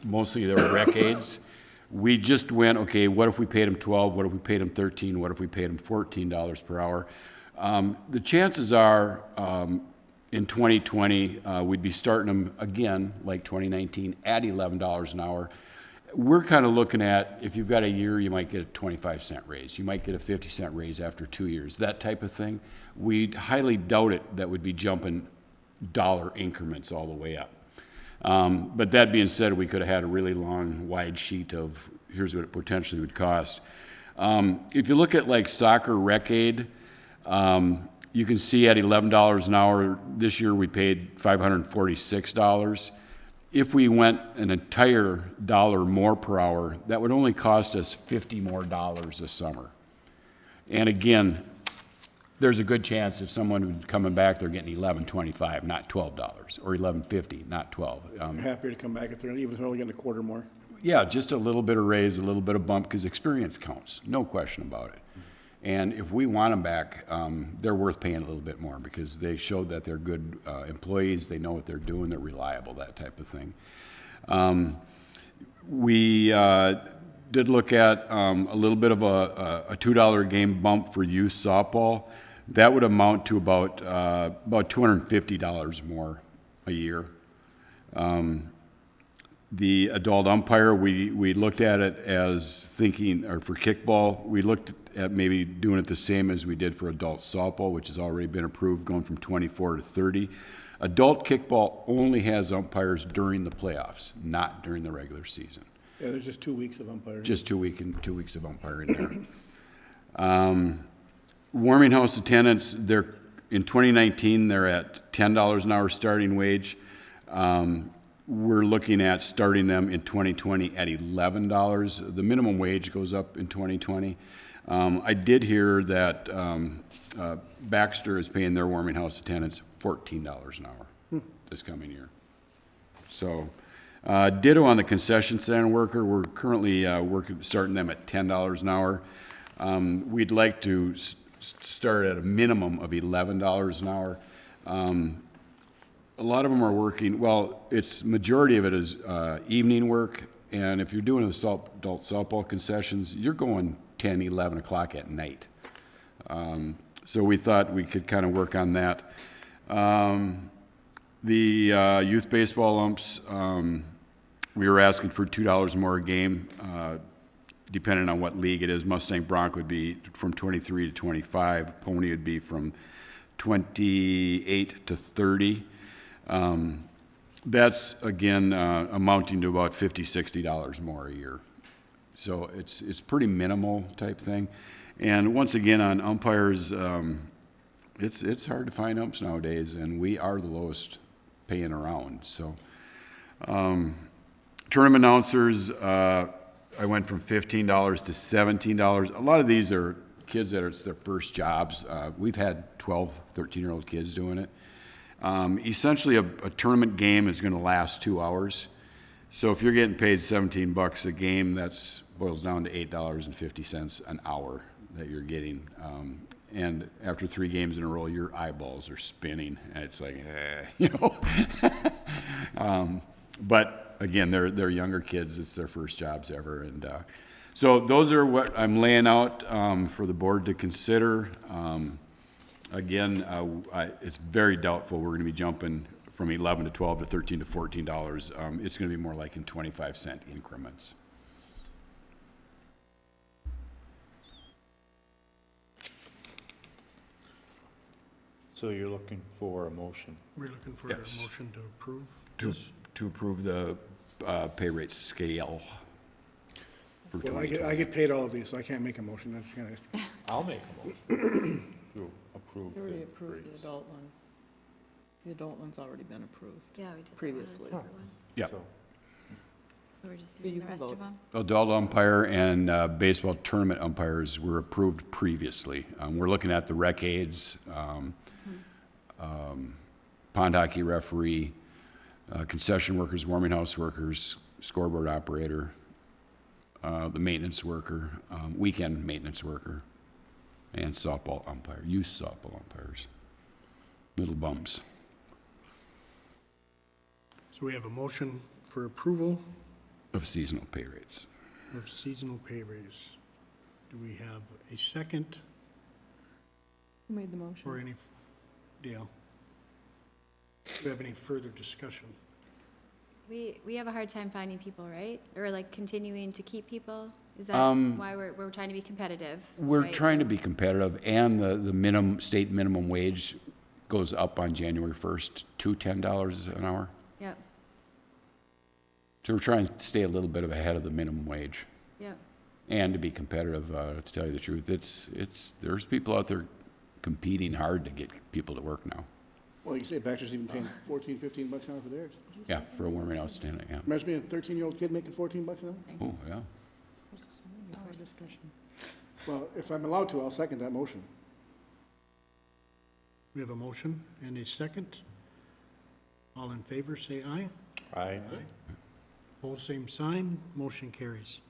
D: mostly they were rec aides. We just went, okay, what if we paid them 12? What if we paid them 13? What if we paid them $14 per hour? The chances are, in 2020, we'd be starting them again, like 2019, at $11 an hour. We're kind of looking at, if you've got a year, you might get a 25-cent raise. You might get a 50-cent raise after 2 years, that type of thing. We highly doubt it that would be jumping dollar increments all the way up. But that being said, we could have had a really long, wide sheet of here's what it potentially would cost. If you look at like soccer rec aid, you can see at $11 an hour, this year we paid $546. If we went an entire dollar more per hour, that would only cost us $50 more a summer. And again, there's a good chance if someone was coming back, they're getting $11.25, not $12, or $11.50, not $12.
C: I'm happier to come back if they're even only getting a quarter more.
D: Yeah, just a little bit of raise, a little bit of bump, because experience counts, no question about it. And if we want them back, they're worth paying a little bit more because they showed that they're good employees, they know what they're doing, they're reliable, that type of thing. We did look at a little bit of a $2 a game bump for youth softball. That would amount to about $250 more a year. The adult umpire, we looked at it as thinking, or for kickball, we looked at maybe doing it the same as we did for adult softball, which has already been approved, going from 24 to 30. Adult kickball only has umpires during the playoffs, not during the regular season.
C: Yeah, there's just 2 weeks of umpiring.
D: Just 2 weeks of umpiring there. Warming house attendants, in 2019, they're at $10 an hour starting wage. We're looking at starting them in 2020 at $11. The minimum wage goes up in 2020. I did hear that Baxter is paying their warming house attendants $14 an hour this coming year. So, ditto on the concession stand worker. We're currently starting them at $10 an hour. We'd like to start at a minimum of $11 an hour. A lot of them are working, well, majority of it is evening work, and if you're doing adult softball concessions, you're going 10, 11 o'clock at night. So we thought we could kind of work on that. The youth baseball umps, we were asking for $2 more a game, depending on what league it is. Mustang Bronc would be from 23 to 25. Pony would be from 28 to 30. That's, again, amounting to about $50, $60 more a year. So it's pretty minimal type thing. And once again, on umpires, it's hard to find umps nowadays, and we are the lowest paying around. So tournament announcers, I went from $15 to $17. A lot of these are kids that it's their first jobs. We've had 12, 13-year-old kids doing it. Essentially, a tournament game is going to last 2 hours. So if you're getting paid $17 a game, that boils down to $8.50 an hour that you're getting. And after 3 games in a row, your eyeballs are spinning, and it's like, you know. But again, they're younger kids; it's their first jobs ever, and so those are what I'm laying out for the board to consider. Again, it's very doubtful we're going to be jumping from 11 to 12 to 13 to $14. It's going to be more like in 25-cent increments.
G: So you're looking for a motion?
H: We're looking for
D: Yes.
H: a motion to approve
D: To
H: this.
D: approve the pay rate scale for
C: Well,
D: 2020.
C: I get paid all of these, so I can't make a motion. That's kind of,
G: I'll make a motion to approve
F: You already
G: the
F: approved the
G: raise.
F: adult one. The adult one's already been approved.
A: Yeah, we did. that one as
F: Previously.
A: separate one.
D: Yep.
G: So,
A: So we're just
F: So
A: doing
F: you
A: the
F: can
A: rest of
F: vote.
A: them?
D: Adult umpire and baseball tournament umpires were approved previously. We're looking at the rec aides, pond hockey referee, concession workers, warming house workers, scoreboard operator, the maintenance worker, weekend maintenance worker, and softball umpire, youth softball umpires. Little bumps.
H: So we have a motion for approval
D: Of seasonal pay rates.
H: of seasonal pay raise. Do we have a second
F: Who made the
H: or
F: motion?
H: any, Dale? Do we have any further discussion?
A: We have a hard time finding people, right? Or like continuing to keep people? Is that why we're trying to be competitive?
D: We're
A: right?
D: trying to be competitive, and the minimum, state minimum wage goes up on January 1st to $10 an hour.
A: Yep,
D: So we're trying to stay a little bit ahead of the minimum wage
A: yep.
D: and to be competitive, to tell you the truth. There's people out there competing hard to get people to work now.
C: Well, you say Baxter's even paying 14, 15 bucks an hour for theirs.
D: Yeah, for a warming outstanding, yeah.
C: Imagine being a 13-year-old kid making 14 bucks an hour?
D: Oh, yeah.
C: Well, if I'm allowed to, I'll second that motion.
H: We have a motion and a second. All in favor, say aye.
G: Aye.
H: Opposed, same sign. Motion carries.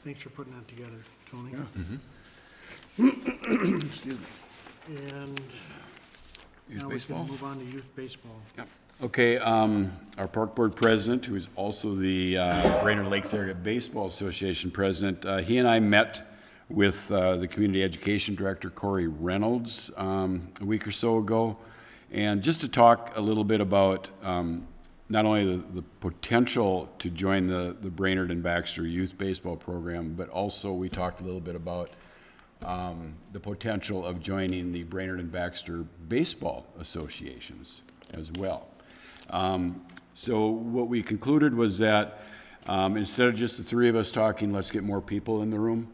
H: Thanks for putting that together, Tony.
C: Excuse me.
H: And
D: Youth
H: now we
D: baseball?
H: can move on to youth baseball.
D: Okay, our park board president, who is also the Brainerd Lakes Area Baseball Association president, he and I met with the community education director, Corey Reynolds, a week or so ago, and just to talk a little bit about not only the potential to join the Brainerd and Baxter youth baseball program, but also we talked a little bit about the potential of joining the Brainerd and Baxter baseball associations as well. So what we concluded was that instead of just the three of us talking, let's get more people in the room.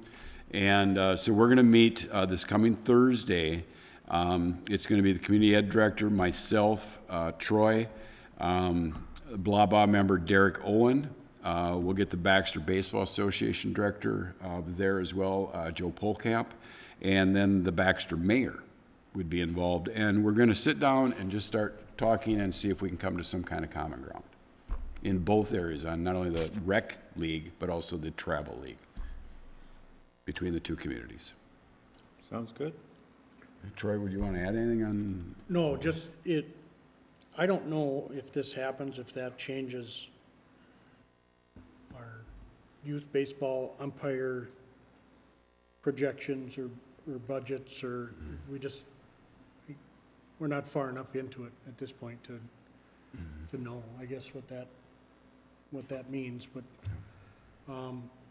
D: And so we're going to meet this coming Thursday. It's going to be the community ed director, myself, Troy, Blah Blah member Derek Owen. We'll get the Baxter Baseball Association director there as well, Joe Polkamp, and then the Baxter mayor would be involved. And we're going to sit down and just start talking and see if we can come to some kind of common ground in both areas, on not only the rec league, but also the travel league between the two communities.
G: Sounds good.
D: Troy, would you want to add anything on?
H: No, just I don't know if this happens, if that changes our youth baseball umpire projections or budgets, or we're not far enough into it at this point to know, I guess, what that means. But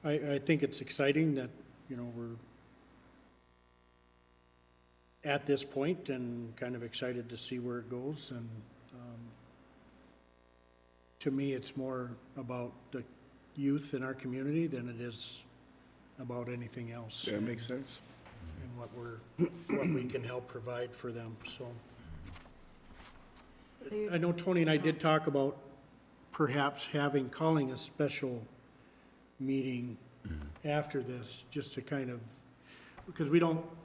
H: I think it's exciting that, we're at this point and kind of excited to see where it goes. And to me, it's more about the youth in our community than it is about anything else.
C: Yeah, makes sense.
H: And what we can help provide for them, so. I know Tony and I did talk about perhaps calling a special meeting after this, just to kind of, because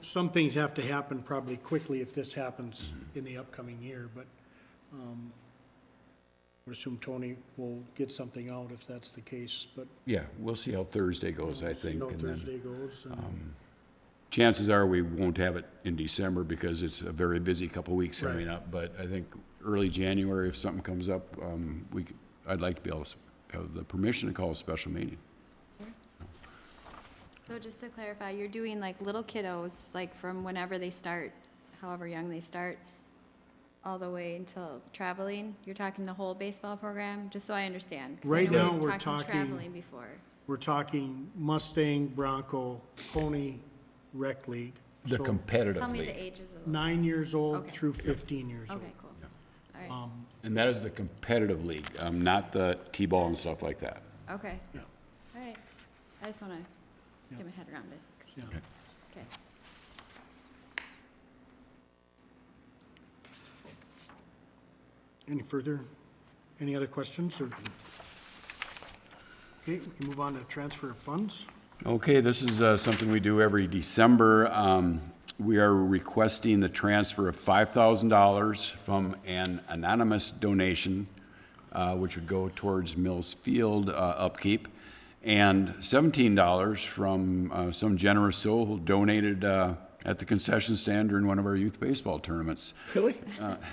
H: some things have to happen probably quickly if this happens in the upcoming year, but I would assume Tony will get something out if that's the case, but.
D: Yeah, we'll see how Thursday goes, I think.
H: See how
D: and then,
H: Thursday goes.
D: chances are we won't have it in December because it's a very busy couple weeks
H: Right.
D: coming up. But I think early January, if something comes up, I'd like to be able to have the permission to call a special meeting.
A: So just to clarify, you're doing like little kiddos, like from whenever they start, however young they start, all the way until traveling? You're talking the whole baseball program, just so I understand? 'Cause I
H: Right
A: know
H: now,
A: we
H: we're
A: talked
H: talking-
A: traveling before.
H: We're talking Mustang, Bronco, Pony, Rec League.
D: The
H: So
D: competitive
A: Tell me the
D: league.
A: ages of those.
H: 9 years old
A: Okay.
H: through 15 years old.
A: Okay, cool. All right,
D: And that is the competitive league, not the T-ball and stuff like that.
A: okay.
H: Yeah.
A: All right. I just want to
H: Yeah.
A: get my head around it.
H: Yeah.
D: Okay.
A: Okay.
H: Any other questions, or? Okay, we can move on to transfer of funds.
D: Okay, this is something we do every December. We are requesting the transfer of $5,000 from an anonymous donation, which would go towards Mills Field upkeep, and $17 from some generous soul who donated at the concession stand during one of our youth baseball tournaments.
C: Really?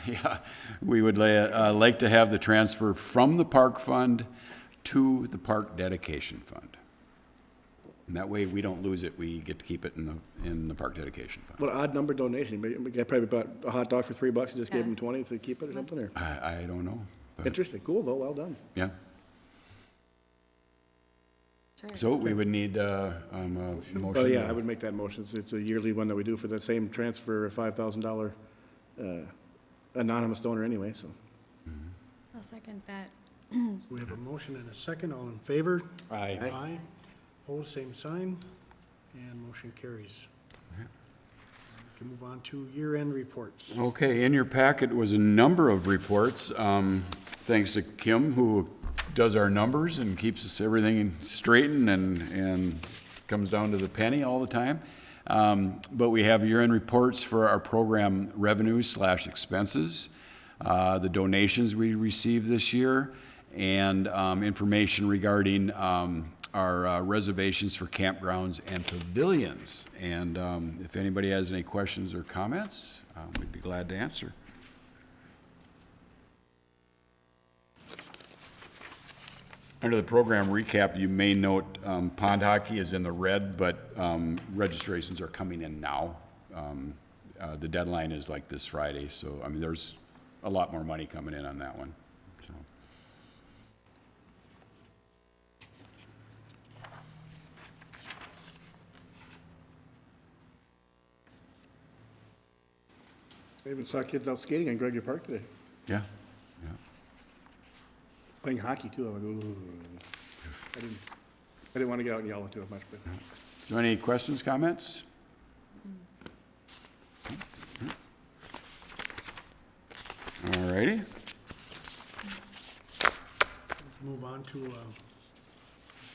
D: Yeah, we would like to have the transfer from the park fund to the park dedication fund. And that way, we don't lose it, we get to keep it in the park dedication fund.
C: What odd number donation, but I probably bought a hot dog for $3 and just gave
A: Yeah.
C: them 20 to keep it or something, or?
D: I don't know, but,
C: Interesting, cool though, well done.
D: yeah.
A: Sure.
D: So we would need a motion.
C: Oh, yeah, I would make that motion. It's a yearly one that we do for the same transfer, a $5,000 anonymous donor anyway, so.
A: I'll second that.
H: We have a motion and a second. All in favor?
G: Aye.
H: Aye. Opposed, same sign. And motion carries. We can move on to year-end reports.
D: Okay, in your packet was a number of reports. Thanks to Kim, who does our numbers and keeps us everything straightened and comes down to the penny all the time. But we have year-end reports for our program revenues/expenses, the donations we received this year, and information regarding our reservations for campgrounds and pavilions. And if anybody has any questions or comments, we'd be glad to answer. Under the program recap, you may note pond hockey is in the red, but registrations are coming in now. The deadline is like this Friday, so I mean, there's a lot more money coming in on that one. So.
C: I even saw kids out skating on Gregory Park today,
D: Yeah, yeah.
C: playing hockey too. I went, ooh. I didn't want to get out and yell too much, but.
D: So any questions, comments? All righty.
H: Move on to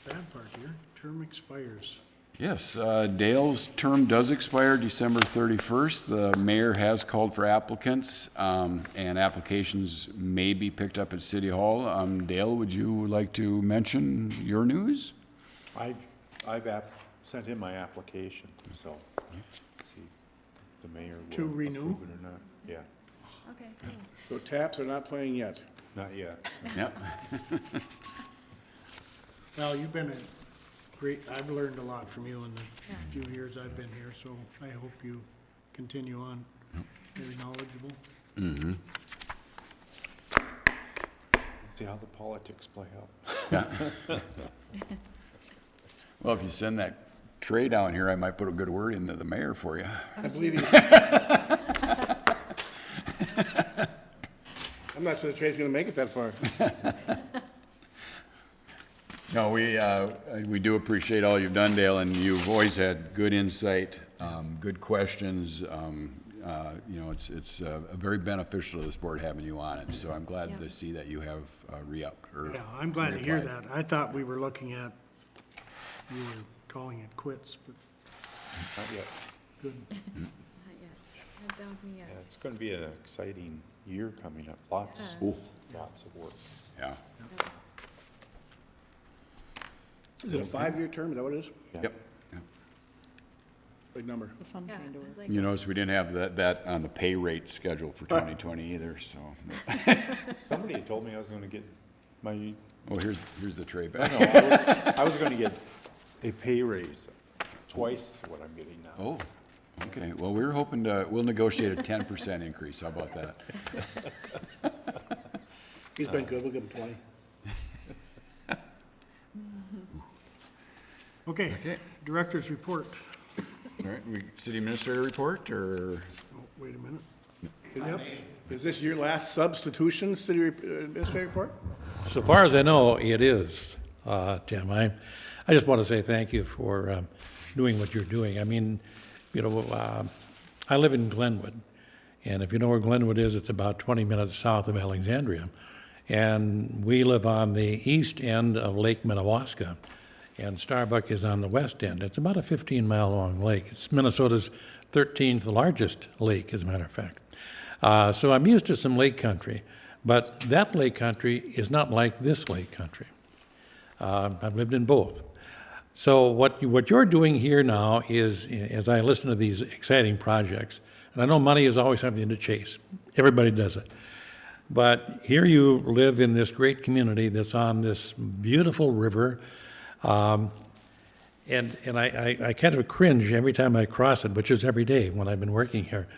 H: bad part here. Term expires.
D: Yes, Dale's term does expire December 31st. The mayor has called for applicants, and applications may be picked up at City Hall. Dale, would you like to mention your news?
G: I've sent in my application, so see if the mayor will
H: To renew?
G: approve it or not. Yeah,
A: Okay, cool.
C: So taps are not playing yet.
G: not yet.
D: Yep.
H: Well, you've been great, I've learned a lot from you in the few years I've been here, so I hope you continue on. Very knowledgeable.
G: See how the politics play out.
D: Yeah. Well, if you send that tray down here, I might put a good word into the mayor for you.
C: I believe you. I'm not sure the train's gonna make it that far.
D: No, we do appreciate all you've done, Dale, and you've always had good insight, good questions. You know, it's very beneficial to this board having you on it, so I'm glad
A: Yeah.
D: to see that you have re-upped or
H: Yeah, I'm glad to hear
D: reapplied.
H: that. I thought we were looking at, you were calling it quits, but
G: Not yet.
H: good.
A: Not yet. Not down for me yet.
G: Yeah, it's going to be an exciting year coming up. Lots of work.
D: Yeah.
C: Is it a 5-year term? Is that what it is?
G: Yeah.
D: Yep. Yep.
C: Big number.
F: The fun
A: Yeah,
F: kind
A: it
F: of
A: was
F: work.
A: like,
D: You notice we didn't have that on the pay rate schedule for 2020 either, so.
G: Somebody had told me I was going to get my,
D: Oh, here's the tray
G: no,
D: back.
G: I was going to get a pay raise twice what I'm getting now.
D: Oh, okay. Well, we're hoping we'll negotiate a 10% increase. How about that?
C: He's been good, we'll give him 20.
H: Okay, director's report.
D: All right, city administrator report, or?
H: Oh, wait a minute.
C: Yep. Is this your last substitution, city administrator report?
J: So far as I know, it is, Tim. I just want to say thank you for doing what you're doing. I mean, you know, I live in Glenwood, and if you know where Glenwood is, it's about 20 minutes south of Alexandria. And we live on the east end of Lake Minnewaska, and Starbuck is on the west end. It's about a 15-mile-long lake. It's Minnesota's 13th largest lake, as a matter of fact. So I'm used to some lake country, but that lake country is not like this lake country. I've lived in both. So what you're doing here now is, as I listen to these exciting projects, and I know money is always something to chase. Everybody does it. But here you live in this great community that's on this beautiful river, And I kind of cringe every time I cross it, which is every day when I've been working here.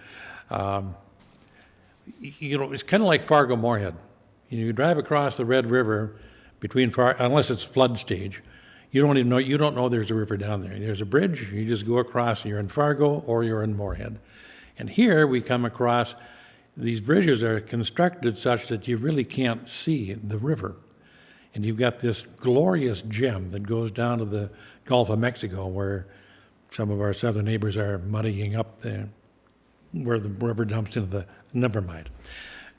J: It's kind of like Fargo Moorhead. You drive across the Red River between unless it's flood stage, you don't know there's a river down there. There's a bridge, you just go across, and you're in Fargo or you're in Moorhead. And here we come across, these bridges are constructed such that you really can't see the river. And you've got this glorious gem that goes down to the Gulf of Mexico, where some of our southern neighbors are muddying up there, where the river dumps into the, never mind,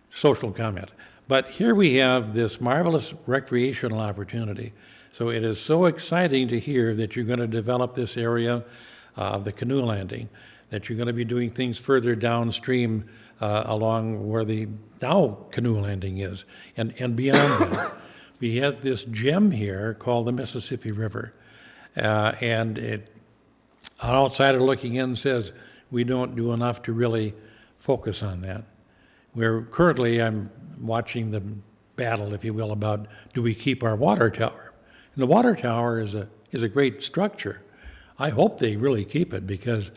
J: social comment. But here we have this marvelous recreational opportunity. So it is so exciting to hear that you're going to develop this area of the canoe landing, that you're going to be doing things further downstream along where the now canoe landing is, and beyond that. We have this gem here called the Mississippi River. And an outsider looking in says we don't do enough to really focus on that. I'm watching the battle, if you will, about do we keep our water tower? And the water tower is a great structure. I hope they really keep it because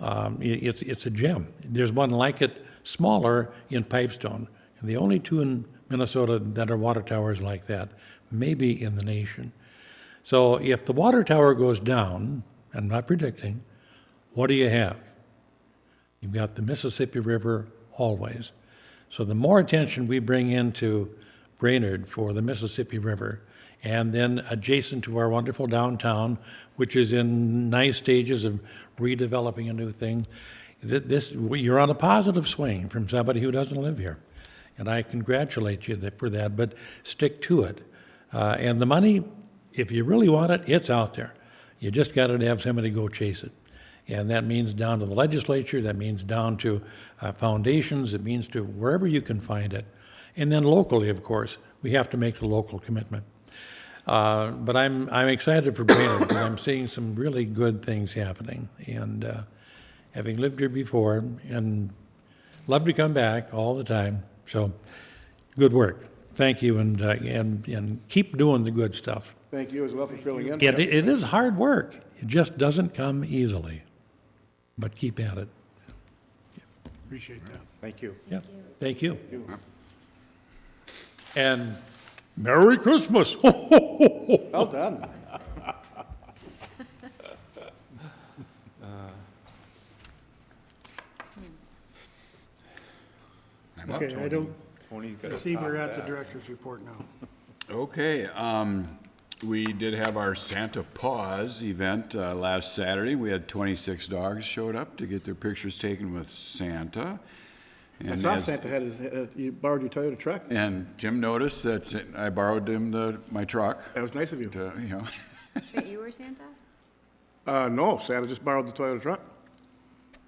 J: it's a gem. There's one like it, smaller, in Pipestone. And the only two in Minnesota that are water towers like that, maybe in the nation. So if the water tower goes down, I'm not predicting, what do you have? You've got the Mississippi River always. So the more attention we bring into Brainerd for the Mississippi River, and then adjacent to our wonderful downtown, which is in nice stages of redeveloping a new thing, you're on a positive swing from somebody who doesn't live here. And I congratulate you for that, but stick to it. And the money, if you really want it, it's out there. You just got to have somebody go chase it. And that means down to the legislature, that means down to foundations, it means to wherever you can find it. And then locally, of course, we have to make the local commitment. But I'm excited for Brainerd because I'm seeing some really good things happening. And having lived here before, and love to come back all the time. So, good work. Thank you, and keep doing the good stuff.
C: Thank you as well for filling in.
J: It is hard work. It just doesn't come easily. But keep at it.
H: Appreciate that.
G: Thank you.
J: Yeah. Thank you. And Merry Christmas.
C: Well done.
D: I'm up.
H: Okay, I don't,
G: Tony's got
H: I
G: to
H: see
G: top
H: we're at the
G: that.
H: director's report now.
D: Okay, we did have our Santa Paws event last Saturday. We had 26 dogs showed up to get their pictures taken with Santa.
C: I
D: And
C: saw
D: as-
C: Santa had you borrowed your Toyota truck.
D: And Tim noticed that I borrowed him my truck
C: That was nice of you.
D: to,
A: Wait, you were Santa?
C: No, Santa just borrowed the Toyota truck.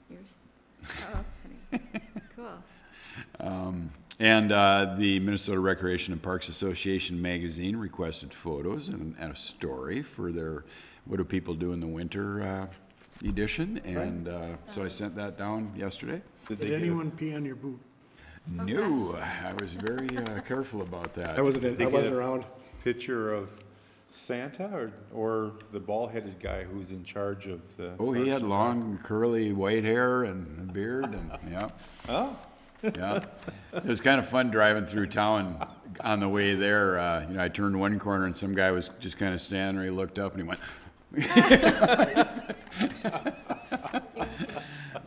A: Yours? Oh, funny. Cool.
D: And the Minnesota Recreation and Parks Association magazine requested photos and a story for their What Do People Do in the Winter edition. And so I sent that down yesterday.
H: Did anyone pee on your boot?
D: No, I was very careful about that.
C: I wasn't
G: They get a
C: around.
G: Picture of Santa or the bald-headed guy who's in charge of the...
D: Oh, he had long, curly, white hair and a beard, and, yeah.
G: Oh,
D: Yeah, it was kind of fun driving through town on the way there. I turned one corner and some guy was just kind of standing there. He looked up and he went.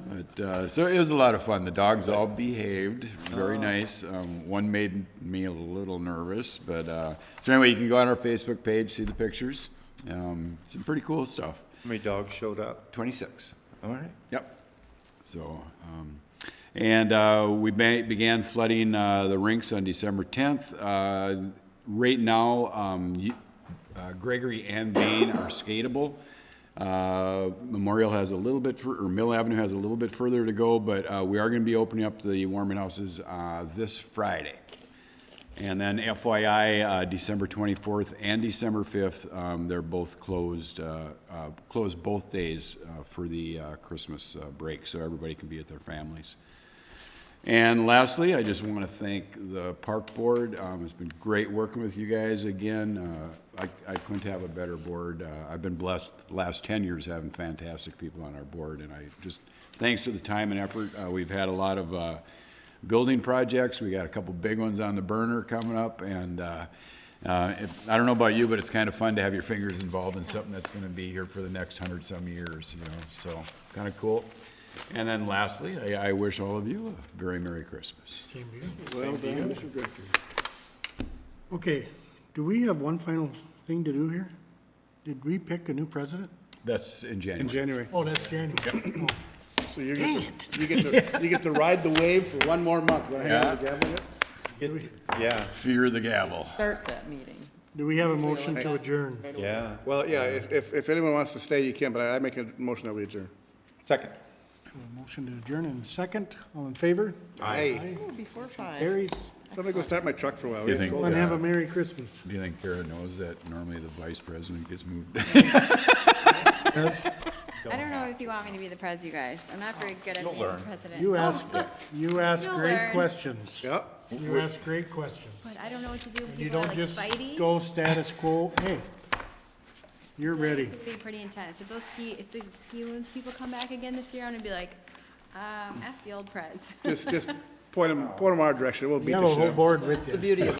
D: But so it was a lot of fun. The dogs all behaved very nice. One made me a little nervous, but so anyway, you can go on our Facebook page, see the pictures. Some pretty cool stuff.
G: how many dogs showed up?
D: 26.
G: All right.
D: Yep. So, and we began flooding the rinks on December 10th. Right now, Gregory and Bain are skatable. Memorial has a little bit, or Mill Avenue has a little bit further to go, but we are going to be opening up the warming houses this Friday. And then FYI, December 24th and December 5th, they're both closed both days for the Christmas break, so everybody can be with their families. And lastly, I just want to thank the park board. It's been great working with you guys again. I couldn't have a better board. I've been blessed the last 10 years having fantastic people on our board, and I just, thanks to the time and effort, we've had a lot of building projects. We got a couple big ones on the burner coming up, and I don't know about you, but it's kind of fun to have your fingers involved in something that's going to be here for the next 100-some years, you know, so kind of cool. And then lastly, I wish all of you a very Merry Christmas.
H: Same to you. Well done, Mr. Director. Okay, do we have one final thing to do here? Did we pick a new president?
D: That's in January.
C: In January.
H: Oh, that's January.
C: So you get to ride the wave for one more month. Want to hang out with the gavel yet?
G: Yeah,
D: Fear the gavel.
F: Start that meeting.
H: Do we have a motion to adjourn?
G: yeah.
C: Well, yeah, if anyone wants to stay, you can, but I make a motion that we adjourn.
G: Second.
H: A motion to adjourn in a second. All in favor?
C: Aye.
F: Oh, before 5.
H: Carries.
C: Somebody go start my truck for a while.
D: Do you think,
H: And have a Merry Christmas.
D: do you think Kara knows that normally the vice president gets moved?
A: I don't know if you want me to be the pres, you guys. I'm not very good at being the president.
H: You ask
A: You'll
H: great
A: learn.
H: questions.
C: Yep.
H: You ask great questions.
A: But I don't know what to do when
H: You
A: people are
H: don't
A: like
H: just
A: fighty.
H: go status quo. Hey, you're ready.
A: It's gonna be pretty intense. If the ski loons people come back again this year, I'm gonna be like, ask the old pres.
C: Just point them our direction. We'll beat
H: You
C: the
H: have a
C: shit
H: whole
C: out.
H: board with you.
F: The beauty of